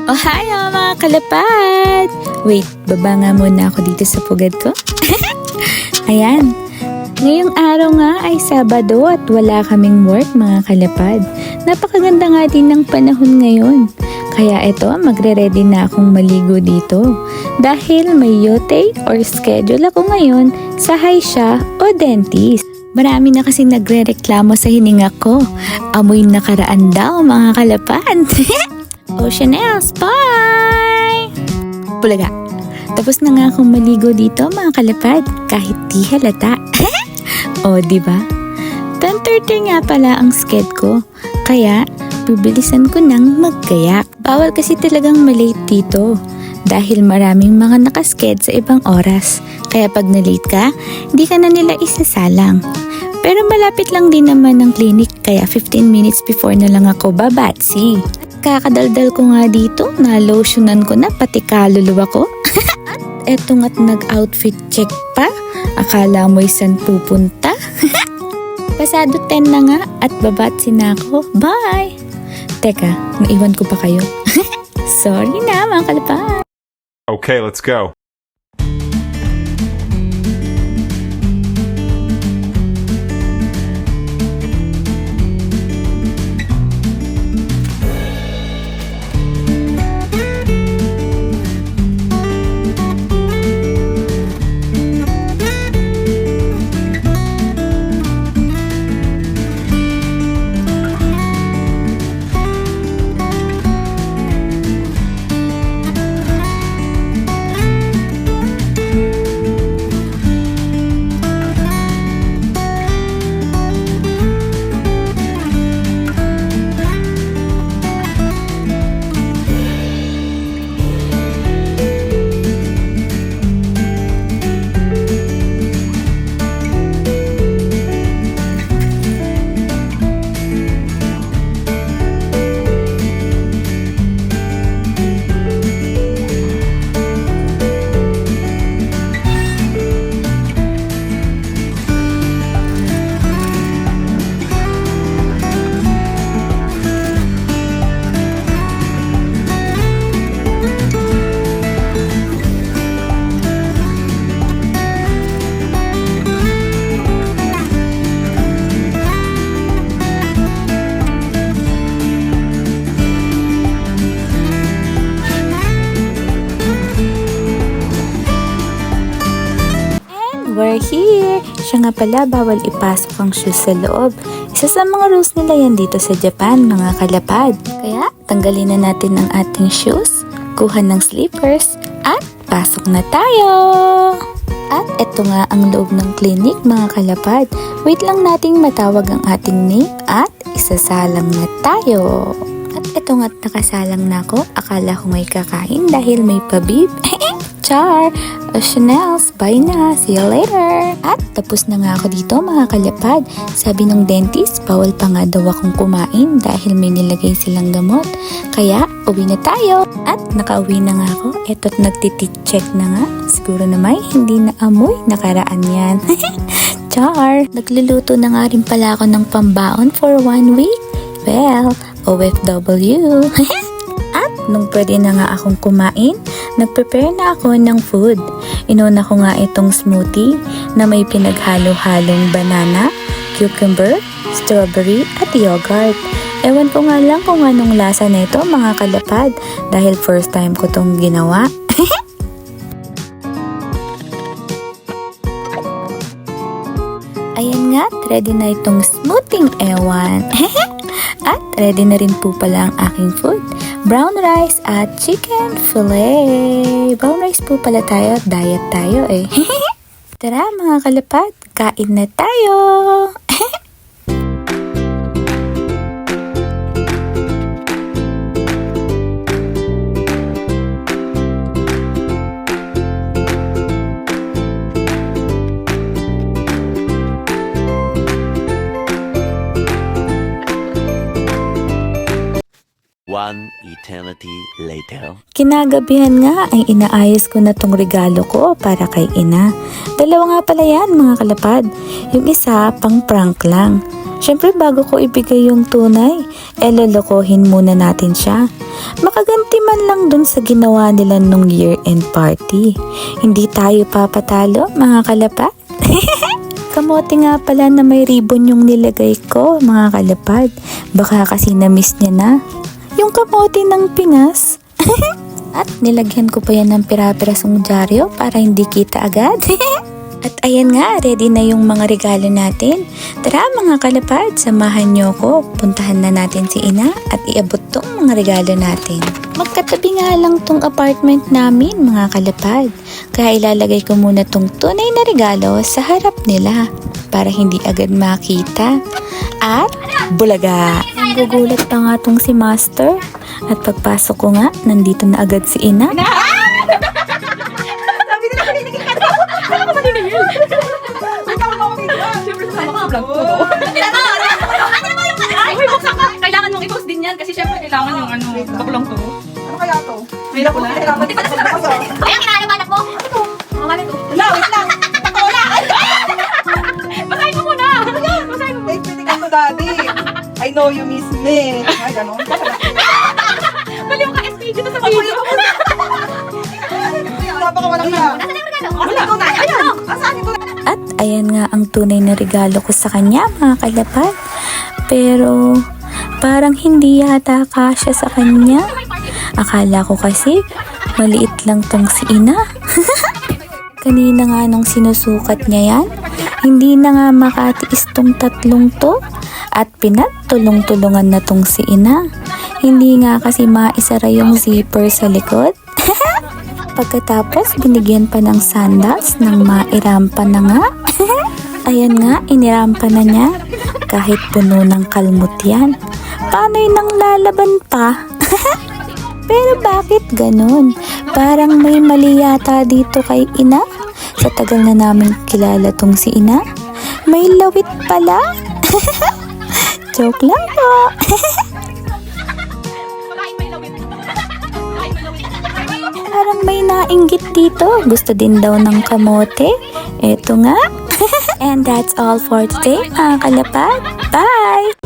Ohayo mga kalapad! Wait, baba nga muna ako dito sa pugad ko. Ayan, ngayong araw nga ay Sabado at wala kaming work mga kalapad. Napakaganda nga din ng panahon ngayon. Kaya eto, magre-ready na akong maligo dito. Dahil may yote or schedule ako ngayon sa Haisha o dentist. Marami na kasi nagre-reklamo sa hininga ko. Amoy nakaraan daw mga kalapad. Oceanels, bye! Bulaga. Tapos na nga akong maligo dito mga kalapad kahit di halata. O, diba? 10:30 nga pala ang sked ko. Kaya, bibilisan ko nang magkayak. Bawal kasi talagang malate dito. Dahil maraming mga nakasked sa ibang oras. Kaya pag na-late ka, di ka na nila isasalang. Pero malapit lang din naman ng clinic. Kaya 15 minutes before na lang ako babatsi. Kakadaldal ko nga dito, na lotionan ko na pati kaluluwa ko. At eto nga't nag-outfit check pa. Akala mo'y san pupunta? Pasado 10 na nga at babatsi na ako. Bye! Teka, naiwan ko pa kayo. Sorry na mga kalapad. Okay, let's go. We're here! Siya nga pala, bawal ipasok ang shoes sa loob. Isa sa mga rules nila yan dito sa Japan, mga kalapad. Kaya, tanggalin na natin ang ating shoes, kuha ng slippers, at pasok na tayo! At eto nga ang loob ng clinic, mga kalapad. Wait lang nating matawag ang ating name at isasalang na tayo. At eto nga't nakasalang na ako. Akala ko may kakain dahil may pabib. Char! Oceanels, bye na. See you later. At tapos na nga ako dito mga kalapad. Sabi ng dentist, bawal pa nga daw akong kumain dahil may nilagay silang gamot. Kaya, uwi na tayo. At nakauwi na nga ako. Eto't nagtitit-check na nga. Siguro naman hindi na amoy. Nakaraan yan. Char! Nagluluto na nga rin pala ako ng pambaon for 1 week. Well, OFW. At nung pwede na nga akong kumain, nagprepare na ako ng food. Inuna ko nga itong smoothie na may pinaghalo-halong banana, cucumber, strawberry at yogurt. Ewan ko nga lang kung anong lasa na ito mga kalapad dahil first time ko tong ginawa. Ayan nga, ready na itong smoothing ewan. At ready na rin po pala ang aking food. Brown rice at chicken fillet. Brown rice po pala tayo, diet tayo eh. Tara mga kalapad, kain na tayo! One eternity later. Kinagabihan nga ay inaayos ko na tong regalo ko para kay ina. Dalawa nga pala yan mga kalapad. Yung isa pang prank lang. Siyempre bago ko ibigay yung tunay, lolokohin muna natin siya. Makaganti man lang dun sa ginawa nila nung year-end party. Hindi tayo papatalo, mga kalapad. Kamote nga pala na may ribbon yung nilagay ko, mga kalapad. Baka kasi na-miss niya na. Yung kamote ng Pinas. At nilagyan ko pa yan ng pira-pirasong dyaryo para hindi kita agad. At ayan nga, ready na yung mga regalo natin. Tara mga kalapad, samahan nyo ko. Puntahan na natin si Ina at iabot tong mga regalo natin. Magkatabi nga lang tong apartment namin mga kalapad. Kaya ilalagay ko muna tong tunay na regalo sa harap nila para hindi agad makita. At bulaga! Gugulat pa nga tong si Master. At pagpasok ko nga, nandito na agad si Ina. Sabi nila paninigil ka daw. Ano ka paninigil? May tawag ako dito. Siyempre sa mga vlog ko. Ano mo yung kanila? Uy, buksan ka. Kailangan mong i-post din yan kasi siyempre kailangan yung bakulong to. Ano kaya to? May lako na. Buti pa na sila kasi. Ay, ang kinalamanap mo. Ano to? Mga wala to. Wala, wait lang. Wala. Basahin mo muna. Basahin mo. Wait, pwede ka to, daddy. I know you miss me. Ay, gano'n. Baliw ka, SPG na sa video. Napakawalang na. Nasaan yung regalo? Wala. Ito na. Ayan. Nasaan ito na? At ayan nga ang tunay na regalo ko sa kanya mga kalapad. Pero parang hindi yata kasya sa kanya. Akala ko kasi maliit lang tong si Ina. Kanina nga nung sinusukat niya yan, hindi na nga makatiis tong tatlong to. At pinatulong-tulungan na tong si Ina. Hindi nga kasi maisara yung zipper sa likod. Pagkatapos, binigyan pa ng sandals nang mairampa na nga. Ayan nga, inirampa na niya. Kahit puno ng kalmot yan. Paano'y nang lalaban pa? Pero bakit ganun? Parang may mali yata dito kay Ina. Sa tagal na namin kilala tong si Ina. May lawit pala. Joke lang po. Parang may nainggit dito. Gusto din daw ng kamote. Eto nga. And that's all for today, mga kalapad. Bye!